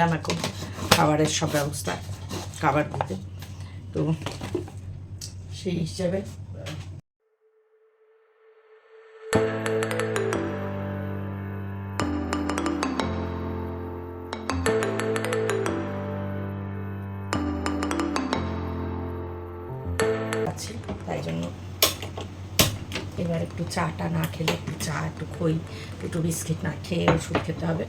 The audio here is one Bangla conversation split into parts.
এখন খাবারের সব ব্যবস্থা, খাবার দিতে, তো সেই হিসাবে আছে, তাই জন্য এবার একটু চাটা না খেলে, একটু চা, একটু খই, একটু বিস্কিট না খেয়ে ওষুধ খেতে হবে।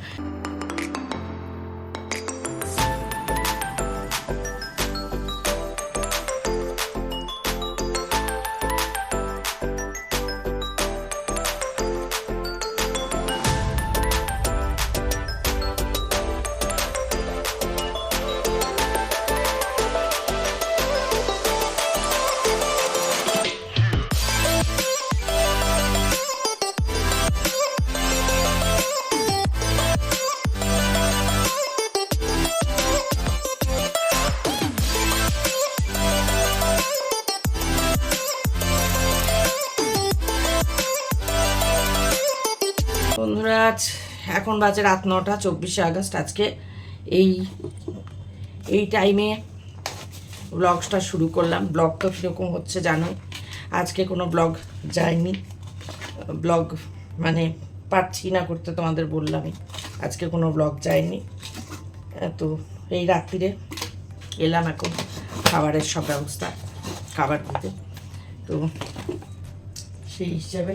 বন্ধুরা, আজ এখন বাজে রাত 9টা, 24শে আগস্ট। আজকে এই টাইমে ব্লগটা শুরু করলাম। ব্লগ তো কীরকম হচ্ছে জানোই। আজকে কোনো ব্লগ যায়নি, ব্লগ মানে পারছি না করতে, তোমাদের বললামই আজকে কোনো ব্লগ যায়নি। তো এই রাত্রিরে এলাম এখন খাবারের সব ব্যবস্থা, খাবার দিতে, তো সেই হিসাবে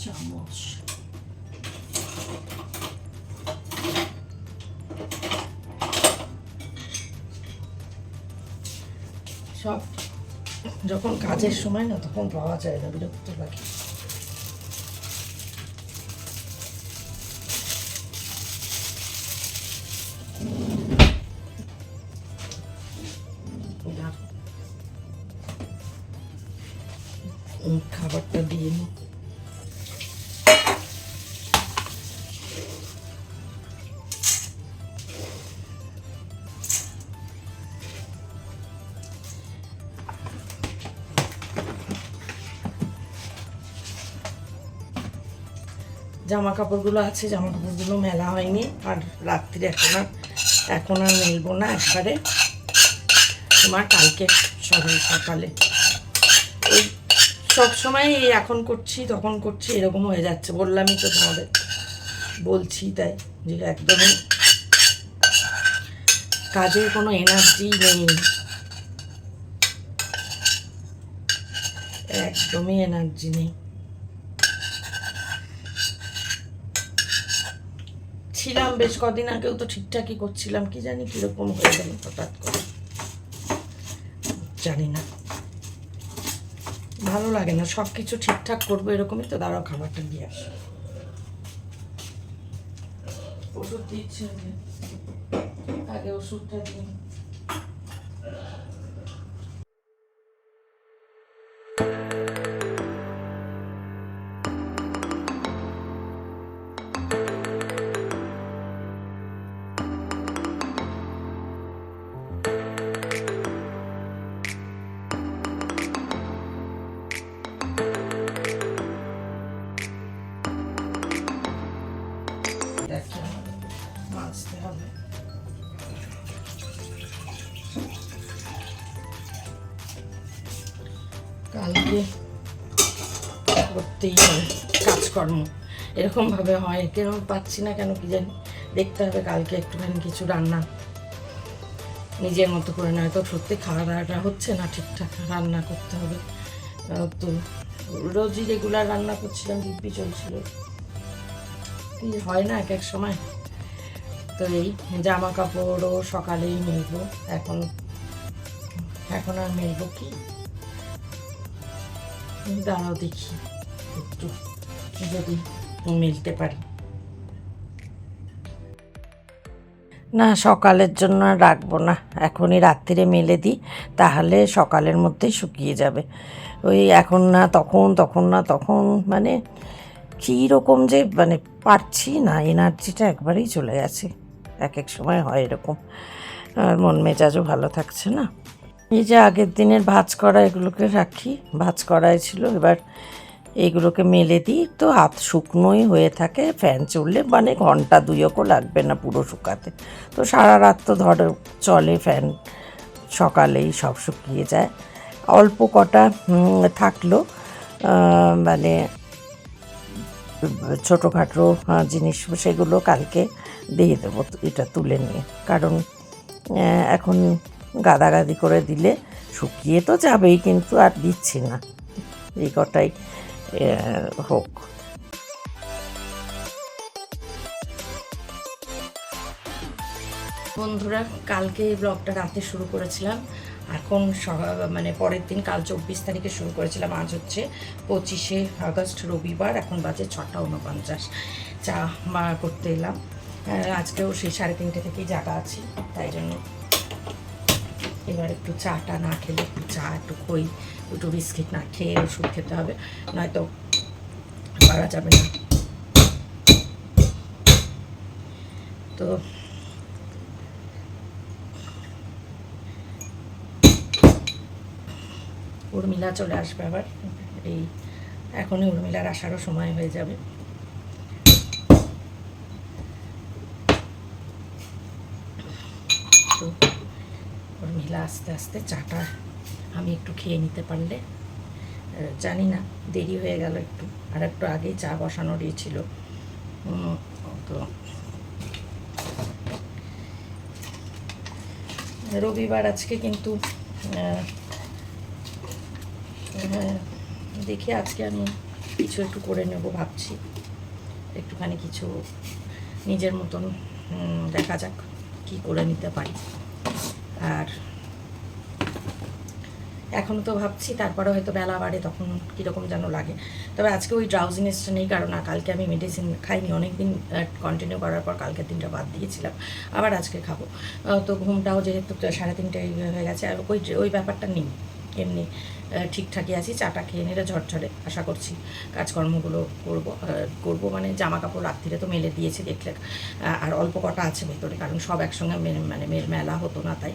চামচ সব যখন কাজের সময় না তখন পাওয়া যায় না, বিরক্ত লাগে। খাবারটা দিয়ে নিই। জামা কাপড়গুলো আছে, জামা কাপড়গুলো মেলা হয়নি, আর রাত্রিরে এখন আর মেলবো না, একবারে তোমার কালকে সকালে। ওই সবসময় এই এখন করছি তখন করছি এরকম হয়ে যাচ্ছে, বললামই তো তোমাদের, বলছি তাই যে একদমই কাজের কোনো এনার্জি নেই, একদমই এনার্জি নেই। ছিলাম বেশ কদিন আগেও তো ঠিকঠাকই করছিলাম, কি জানি কিরকম হয়ে গেল হঠাৎ করে, জানি না, ভালো লাগে না। সব কিছু ঠিকঠাক করবো এরকমই তো। দাঁড়াও খাবারটা দিয়ে আসি। ওষুধ দিচ্ছে আগে, ওষুধটা দিই। মাছতে হবে, কালকে করতেই হবে কাজকর্ম, এরকমভাবে হয় কেন পাচ্ছি না কেন কি জানি। দেখতে হবে কালকে একটুখানি কিছু রান্না নিজের মতো করে, নয়তো সত্যি খাওয়া দাওয়াটা হচ্ছে না ঠিকঠাক, রান্না করতে হবে। তো রোজই রেগুলার রান্না করছিলাম, দিব্যি চলছিল, কি হয় না এক এক সময়। তো এই জামা কাপড়ও সকালেই মেলবো, এখন আর মেলবো কি, দাঁড়াও দেখি একটু যদি মেলতে পারি। না, সকালের জন্য রাখবো না, এখনই রাত্রিরে মেলে দিই, তাহলে সকালের মধ্যেই শুকিয়ে যাবে। ওই এখন না তখন, তখন না তখন, মানে কী রকম যে মানে পারছি না, এনার্জিটা একবারেই চলে গেছে। এক এক সময় হয় এরকম, আর মন মেজাজও ভালো থাকছে না। এই যে আগের দিনের ভাজ করা এগুলোকে রাখি, ভাজ করাই ছিল, এবার এইগুলোকে মেলে দিই, তো হাত শুকনোই হয়ে থাকে। ফ্যান চললে মানে ঘন্টা দুয়েকও লাগবে না পুরো শুকাতে। তো সারা রাত তো ধরো চলে ফ্যান, সকালেই সব শুকিয়ে যায়। অল্প কটা থাকলো মানে ছোটোখাটো জিনিস, সেগুলো কালকে দিয়ে দেবো এটা তুলে নিয়ে। কারণ এখন গাদাগাদি করে দিলে শুকিয়ে তো যাবেই, কিন্তু আর দিচ্ছি না, এই কটাই হোক। বন্ধুরা, কালকে এই ব্লগটা রাতে শুরু করেছিলাম, এখন মানে পরের দিন কাল 24 তারিখে শুরু করেছিলাম। আজ হচ্ছে 25শে আগস্ট রবিবার, এখন বাজে 6:49। চা করতে এলাম। আজকেও সেই 3:30 থেকেই জাগা আছি, তাই জন্য এবার একটু চাটা না খেলে, একটু চা একটু খই একটু বিস্কিট না খেয়ে ওষুধ খেতে হবে, নয়তো পারা যাবে না। তো উর্মিলা চলে আসবে আবার, এই এখনই উর্মিলার আসারও সময় হয়ে যাবে। তো উর্মিলা আস্তে আস্তে চাটা আমি একটু খেয়ে নিতে পারলে, জানি না দেরি হয়ে গেল একটু, আর একটু আগেই চা বসানো দিয়েছিল। তো রবিবার আজকে, কিন্তু দেখি আজকে আমি কিছু একটু করে নেব ভাবছি, একটুখানি কিছু নিজের মতন, দেখা যাক কি করে নিতে পারি। আর এখন তো ভাবছি, তারপরে হয়তো বেলা বাড়ে, তখন কীরকম যেন লাগে। তবে আজকে ওই ড্রাউজিনেসটা নেই, কারণ কালকে আমি মেডিসিন খাইনি, অনেক দিন কন্টিনিউ করার পর কালকের দিনটা বাদ দিয়েছিলাম, আবার আজকে খাবো। তো ঘুমটাও যেহেতু 3:30 হয়ে গেছে, আর ওই ব্যাপারটা নেই, এমনি ঠিকঠাকই আছি। চাটা খেয়ে নিলে ঝরঝরে আশা করছি কাজকর্মগুলো করবো মানে জামা কাপড় রাত্রিরে তো মেলে দিয়েছি দেখলে, আর অল্প কটা আছে ভেতরে, কারণ সব একসঙ্গে মানে মেলা হতো না, তাই।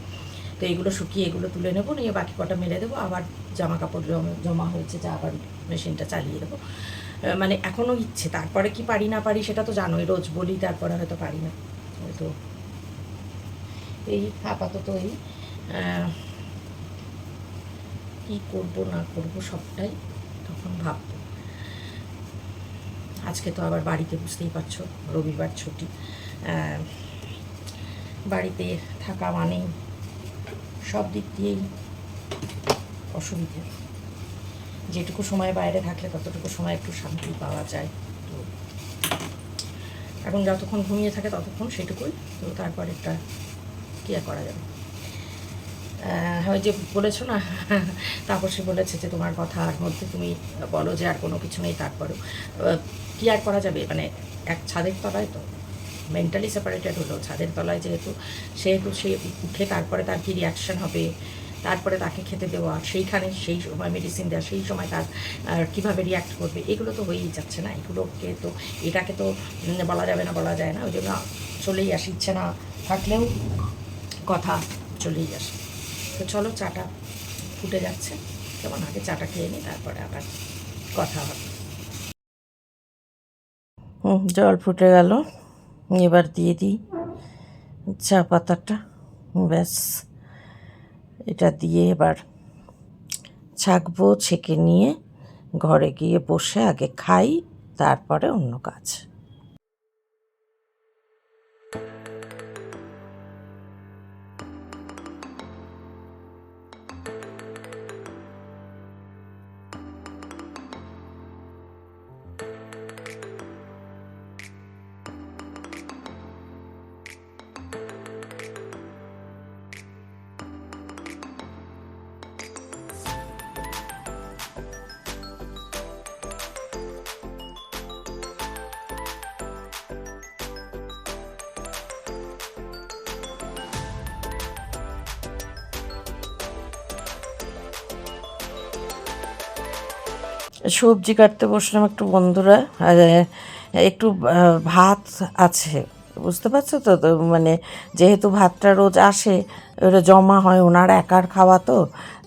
তো এগুলো শুকিয়ে এগুলো তুলে নেবো, নিয়ে বাকি কটা মেলে দেবো, আবার জামা কাপড় জমা হয়েছে যা আবার মেশিনটা চালিয়ে দেবো। মানে এখনও ইচ্ছে, তারপরে কি পারি না পারি সেটা তো জানোই, রোজ বলি, তারপরে হয়তো পারি না। তো এই আপাতত এই কী করবো না করবো সবটাই তখন ভাববো। আজকে তো আবার বাড়িতে, বুঝতেই পারছো রবিবার ছুটি, বাড়িতে থাকা মানেই সব দিক দিয়েই অসুবিধে। যেটুকু সময় বাইরে থাকলে ততটুকু সময় একটু শান্তি পাওয়া যায়। তো এখন যতক্ষণ ঘুমিয়ে থাকে ততক্ষণ সেটুকুই, তো তারপর একটা কী আর করা যাবে। ওই যে বলেছো না, তাপসী বলেছে যে তোমার কথার মধ্যে তুমি বলো যে আর কোনো কিছু নেই, তারপরেও কী আর করা যাবে। মানে এক ছাদের তলায় তো মেন্টালি সেপারেটেড হলো, ছাদের তলায় যেহেতু সে উঠে তারপরে তার কী রিয়াকশান হবে, তারপরে তাকে খেতে দেওয়া, সেইখানে সেই সময় মেডিসিন দেওয়া, সেই সময় তার কীভাবে রিয়াক্ট করবে, এগুলো তো হয়েই যাচ্ছে না। এগুলোকে তো, এটাকে তো বলা যাবে না, বলা যায় না, ওই জন্য চলেই আসি, ইচ্ছে না থাকলেও কথা চলেই আসে। তো চলো, চাটা ফুটে যাচ্ছে, যেমন আগে চাটা খেয়ে নিই, তারপরে আবার কথা হবে। জল ফুটে গেল, এবার দিয়ে দিই চা পাতাটা, ব্যাস এটা দিয়ে এবার ছাঁকবো, ছেঁকে নিয়ে ঘরে গিয়ে বসে আগে খাই, তারপরে অন্য কাজ। সবজি কাটতে বসলাম একটু বন্ধুরা, আর একটু ভাত আছে, বুঝতে পারছো তো। তো মানে যেহেতু ভাতটা রোজ আসে, ওটা জমা হয়, ওনার একার খাওয়া তো,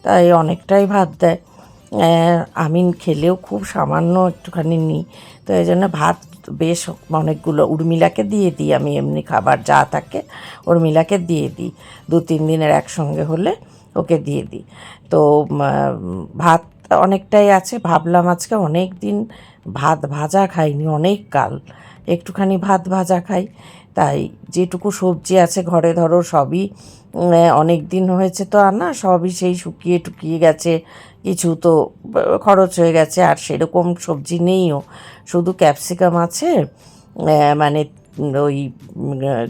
তাই অনেকটাই ভাত দেয়। আমি খেলেও খুব সামান্য একটুখানি নিই, তো এই জন্য ভাত বেশ অনেকগুলো উর্মিলাকে দিয়ে দিই। আমি এমনি খাবার যা থাকে উর্মিলাকে দিয়ে দিই, 2-3 দিনের একসঙ্গে হলে ওকে দিয়ে দিই। তো ভাত অনেকটাই আছে, ভাবলাম আজকে অনেক দিন ভাত ভাজা খাইনি, অনেক কাল একটুখানি ভাত ভাজা খাই। তাই যেটুকু সবজি আছে ঘরে ধরো সবই অনেক দিন হয়েছে তো আনা, সবই সেই শুকিয়ে টুকিয়ে গেছে, কিছু তো খরচ হয়ে গেছে, আর সেরকম সবজি নেইও, শুধু ক্যাপসিকাম আছে, মানে ওই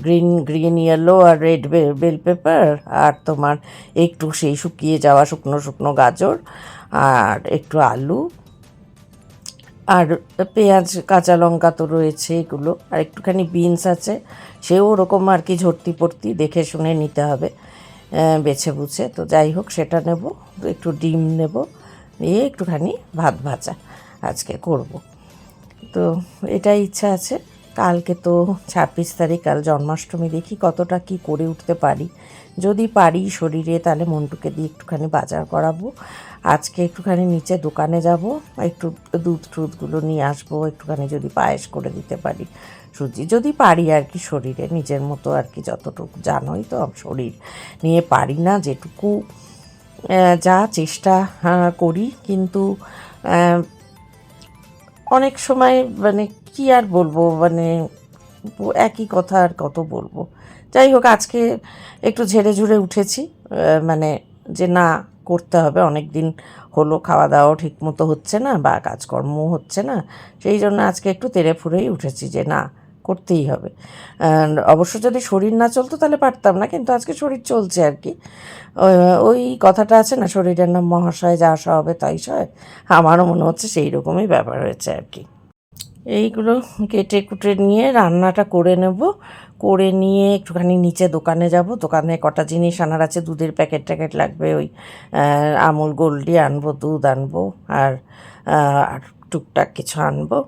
গ্রিন গ্রিন ইয়েলো আর রেড বেল পেপার, আর তোমার একটু সেই শুকিয়ে যাওয়া শুকনো শুকনো গাজর, আর একটু আলু, আর পেঁয়াজ কাঁচা লঙ্কা তো রয়েছে এগুলো, আর একটুখানি বিনস আছে, সেও ওরকম আর কি ঝর্তি পড়তি দেখে শুনে নিতে হবে, বেছে বুঝে। তো যাই হোক সেটা নেব, একটু ডিম নেব, নিয়ে একটুখানি ভাত ভাজা আজকে করব। তো এটাই ইচ্ছা আছে। কালকে তো 26 তারিখ, কাল জন্মাষ্টমী, দেখি কতটা কি করে উঠতে পারি। যদি পারি শরীরে তাহলে মন্টুকে দিয়ে একটুখানি বাজার করাবো। আজকে একটুখানি নিচে দোকানে যাব, একটু দুধ টুধগুলো নিয়ে আসবো, একটুখানি যদি পায়েস করে দিতে পারি, সুজি যদি পারি আর কি, শরীরে নিজের মতো আর কি, যতটুকু জানোই তো শরীর নিয়ে পারি না, যেটুকু যা চেষ্টা করি, কিন্তু অনেক সময় মানে কি আর বলবো, মানে একই কথা আর কত বলবো। যাই হোক আজকে একটু ঝেড়ে ঝুড়ে উঠেছি, মানে যে না করতে হবে, অনেক দিন হলো খাওয়া দাওয়াও ঠিক মতো হচ্ছে না বা কাজকর্মও হচ্ছে না, সেই জন্য আজকে একটু তেড়ে ফুড়েই উঠেছি যে না করতেই হবে। অবশ্য যদি শরীর না চলতো তাহলে পারতাম না, কিন্তু আজকে শরীর চলছে আর কি। ওই কথাটা আছে না, শরীরের নাম মহাশয়, যা হবে তাই সয়, আমারও মনে হচ্ছে সেই রকমই ব্যাপার হয়েছে আর কি। এইগুলো কেটে কুটে নিয়ে রান্নাটা করে নেব, করে নিয়ে একটুখানি নিচে দোকানে যাব, দোকানে কটা জিনিস আনার আছে, দুধের প্যাকেট ট্যাকেট লাগবে, ওই আমুল গোল্ডি আনবো, দুধ আনবো, আর আর টুকটাক কিছু আনবো।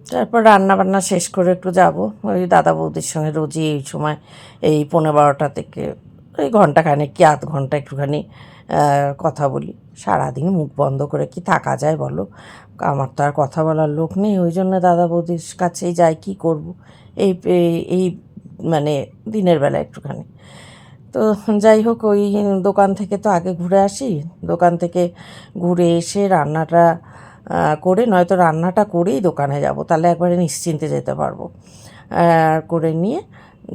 তারপর রান্না বান্না শেষ করে একটু যাব, ওই দাদা বৌদির সঙ্গে রোজই এই সময় এই 11:30 থেকে ওই ঘন্টাখানেক কি আধ ঘন্টা একটুখানি কথা বলি। সারাদিন মুখ বন্ধ করে কি থাকা যায় বলো, আমার তো আর কথা বলার লোক নেই, ওই জন্য দাদা বৌদির কাছেই যাই, কী করব এই এই মানে দিনের বেলা একটুখানি। তো যাই হোক ওই দোকান থেকে তো আগে ঘুরে আসি, দোকান থেকে ঘুরে এসে রান্নাটা করে, নয়তো রান্নাটা করেই দোকানে যাব, তাহলে একবারে নিশ্চিন্তে যেতে পারবো। করে নিয়ে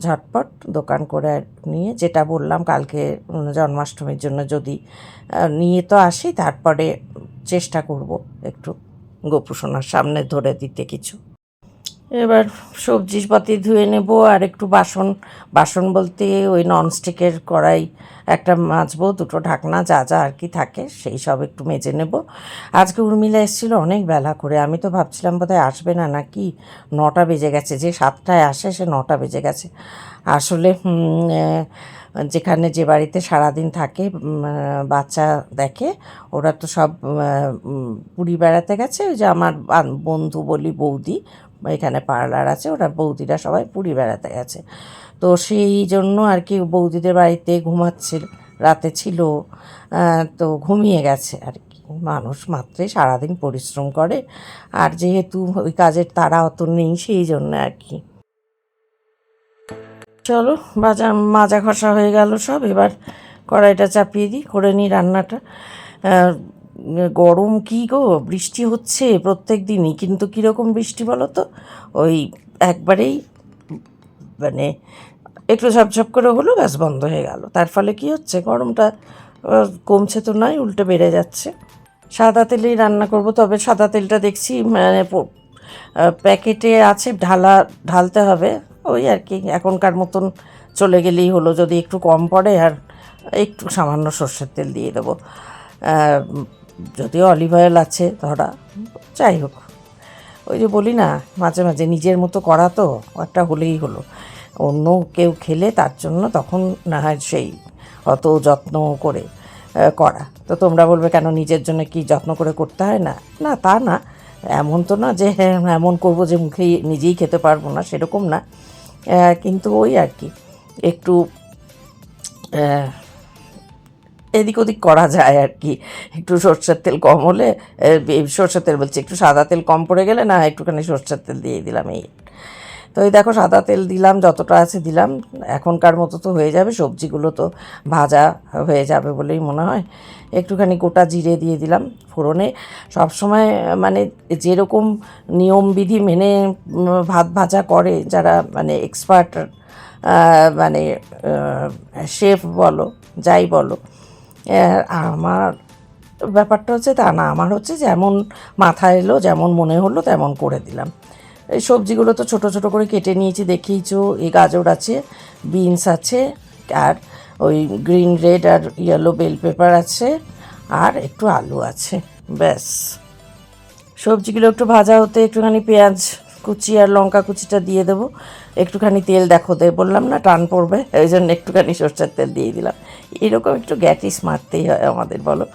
ঝটপট দোকান করে নিয়ে, যেটা বললাম কালকে জন্মাষ্টমীর জন্য যদি নিয়ে তো আসি, তারপরে চেষ্টা করব একটু গোপুসোনার সামনে ধরে দিতে কিছু। এবার সবজিপাতি ধুয়ে নেব, আর একটু বাসন, বাসন বলতে ওই ননস্টিকের কড়াই একটা মাজবো, দুটো ঢাকনা যা যা আর কি থাকে সেই সব একটু মেজে নেব। আজকে উর্মিলা এসেছিলো অনেক বেলা করে, আমি তো ভাবছিলাম বোধহয় আসবে না, নাকি 9টা বেজে গেছে, যে 7টায় আসে সে 9টা বেজে গেছে। আসলে যেখানে যে বাড়িতে সারাদিন থাকে বাচ্চা দেখে, ওরা তো সব পুরী বেড়াতে গেছে, ওই যে আমার বন্ধু বলি বৌদি, এখানে পার্লার আছে, ওরা বৌদিরা সবাই পুরী বেড়াতে গেছে, তো সেই জন্য আর কি বৌদিদের বাড়িতে ঘুমাচ্ছিল, রাতে ছিল, তো ঘুমিয়ে গেছে আর কি। মানুষ মাত্রই সারাদিন পরিশ্রম করে, আর যেহেতু ওই কাজের তাড়া অত নেই সেই জন্য আর কি। চলো মাজা ঘষা হয়ে গেল সব, এবার কড়াইটা চাপিয়ে দিই, করে নিই রান্নাটা। গরম কি গো, বৃষ্টি হচ্ছে প্রত্যেক দিনই, কিন্তু কীরকম বৃষ্টি বলো তো, ওই একবারেই মানে একটু ঝপঝপ করে হলো, ব্যাস বন্ধ হয়ে গেল, তার ফলে কি হচ্ছে গরমটা কমছে তো নয়, উল্টে বেড়ে যাচ্ছে। সাদা তেলেই রান্না করব, তবে সাদা তেলটা দেখছি মানে প্যাকেটে আছে, ঢালতে হবে, ওই আর কি এখনকার মতন চলে গেলেই হলো, যদি একটু কম পড়ে আর একটু সামান্য সর্ষের তেল দিয়ে দেবো, যদিও অলিভ অয়েল আছে ধরা, যাই হোক ওই যে বলি না মাঝে মাঝে নিজের মতো করা তো একটা হলেই হলো, অন্য কেউ খেলে তার জন্য তখন না হয় সেই অত যত্ন করে করা, তো তোমরা বলবে কেন নিজের জন্য কি যত্ন করে করতে হয় না, না তা না, এমন তো না যে এমন করবো যে মুখে নিজেই খেতে পারবো না, সেরকম না, কিন্তু ওই আর কি একটু এদিক ওদিক করা যায় আর কি। একটু সর্ষের তেল কম হলে, সর্ষের তেল বলছি, একটু সাদা তেল কম পড়ে গেলে না একটুখানি সর্ষের তেল দিয়ে দিলাম, এই। তো এই দেখো সাদা তেল দিলাম, যতটা আছে দিলাম। এখনকার মতো তো হয়ে যাবে, সবজিগুলো তো ভাজা হয়ে যাবে বলেই মনে হয়। একটুখানি গোটা জিরে দিয়ে দিলাম ফোড়নে। সবসময় মানে যেরকম নিয়মবিধি মেনে ভাত ভাজা করে যারা, মানে এক্সপার্ট, মানে শেফ বলো যাই বলো, আমার ব্যাপারটা হচ্ছে তা না। আমার হচ্ছে যেমন মাথায় এলো, যেমন মনে হলো তেমন করে দিলাম। এই সবজিগুলো তো ছোটো ছোটো করে কেটে নিয়েছি, দেখিয়েছো। এই গাজর আছে, বিনস আছে, আর ওই গ্রিন রেড আর ইয়েলো বেল পেপার আছে, আর একটু আলু আছে, ব্যাস। সবজিগুলো একটু ভাজা হতে একটুখানি পেঁয়াজ কুচি আর লঙ্কা কুচিটা দিয়ে দেবো। একটুখানি তেল, দেখো বললাম না টান পড়বে, এই জন্য একটুখানি সরষের তেল দিয়ে দিলাম। এরকম একটু গ্যাটিস মারতেই হয় আমাদের, বলো।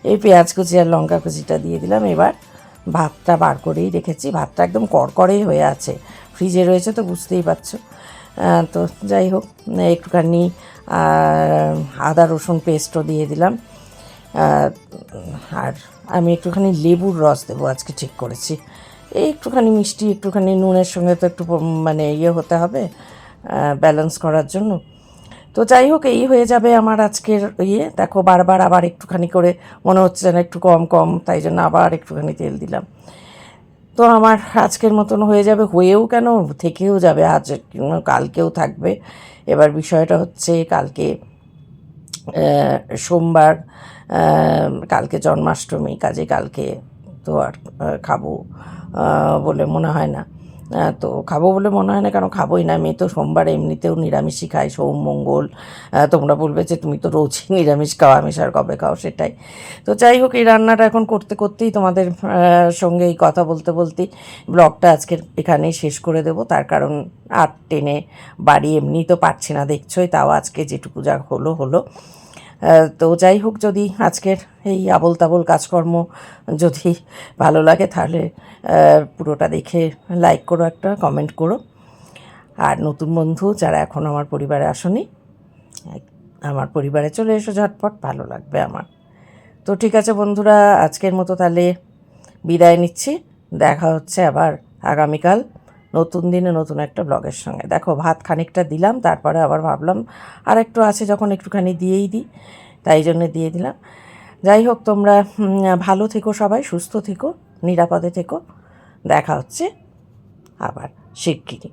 এই পেঁয়াজ কুচি আর লঙ্কা কুচিটা দিয়ে দিলাম। এবার ভাতটা বার করেই রেখেছি, ভাতটা একদম কড়কড়েই হয়ে আছে, ফ্রিজে রয়েছে তো বুঝতেই পারছো। তো যাই হোক, একটুখানি আদা রসুন পেস্টও দিয়ে দিলাম। আর আমি একটুখানি লেবুর রস দেবো আজকে, ঠিক করেছি। এই একটুখানি মিষ্টি, একটুখানি নুনের সঙ্গে তো একটু মানে ইয়ে হতে হবে, ব্যালেন্স করার জন্য। তো যাই হোক, এই হয়ে যাবে আমার আজকের ইয়ে। দেখো বারবার আবার একটুখানি করে মনে হচ্ছে যেন একটু কম কম, তাই জন্য আবার একটুখানি তেল দিলাম। তো আমার আজকের মতন হয়ে যাবে, হয়েও কেন, থেকেও যাবে, আজ কালকেও থাকবে। এবার বিষয়টা হচ্ছে কালকে সোমবার, কালকে জন্মাষ্টমী, কাজে কালকে তো আর খাবো বলে মনে হয় না। তো খাবো বলে মনে হয় না, কেন খাবোই না। আমি তো সোমবার এমনিতেও নিরামিষই খাই, সোম মঙ্গল। তোমরা বলবে যে তুমি তো রোজই নিরামিষ খাও, আমিষ আর কবে খাও, সেটাই। তো যাই হোক, এই রান্নাটা এখন করতে করতেই তোমাদের সঙ্গে এই কথা বলতে বলতেই ব্লগটা আজকের এখানেই শেষ করে দেবো। তার কারণ আর টেনে বাড়ি এমনি তো পারছি না, দেখছোই। তাও আজকে যেটুকু যা হলো হলো। তো যাই হোক, যদি আজকের এই আবোল তাবোল কাজকর্ম যদি ভালো লাগে তাহলে পুরোটা দেখে লাইক করো, একটা কমেন্ট করো। আর নতুন বন্ধু যারা এখন আমার পরিবারে আসনি, আমার পরিবারে চলে এসো ঝটপট, ভালো লাগবে আমার। তো ঠিক আছে বন্ধুরা, আজকের মতো তাহলে বিদায় নিচ্ছি। দেখা হচ্ছে আবার আগামীকাল নতুন দিনে নতুন একটা ব্লগের সঙ্গে। দেখো ভাত খানিকটা দিলাম, তারপরে আবার ভাবলাম আর একটু আছে যখন একটুখানি দিয়েই দিই, তাই জন্য দিয়ে দিলাম। যাই হোক, তোমরা ভালো থেকো, সবাই সুস্থ থেকো, নিরাপদে থেকো। দেখা হচ্ছে আবার শিগগিরই।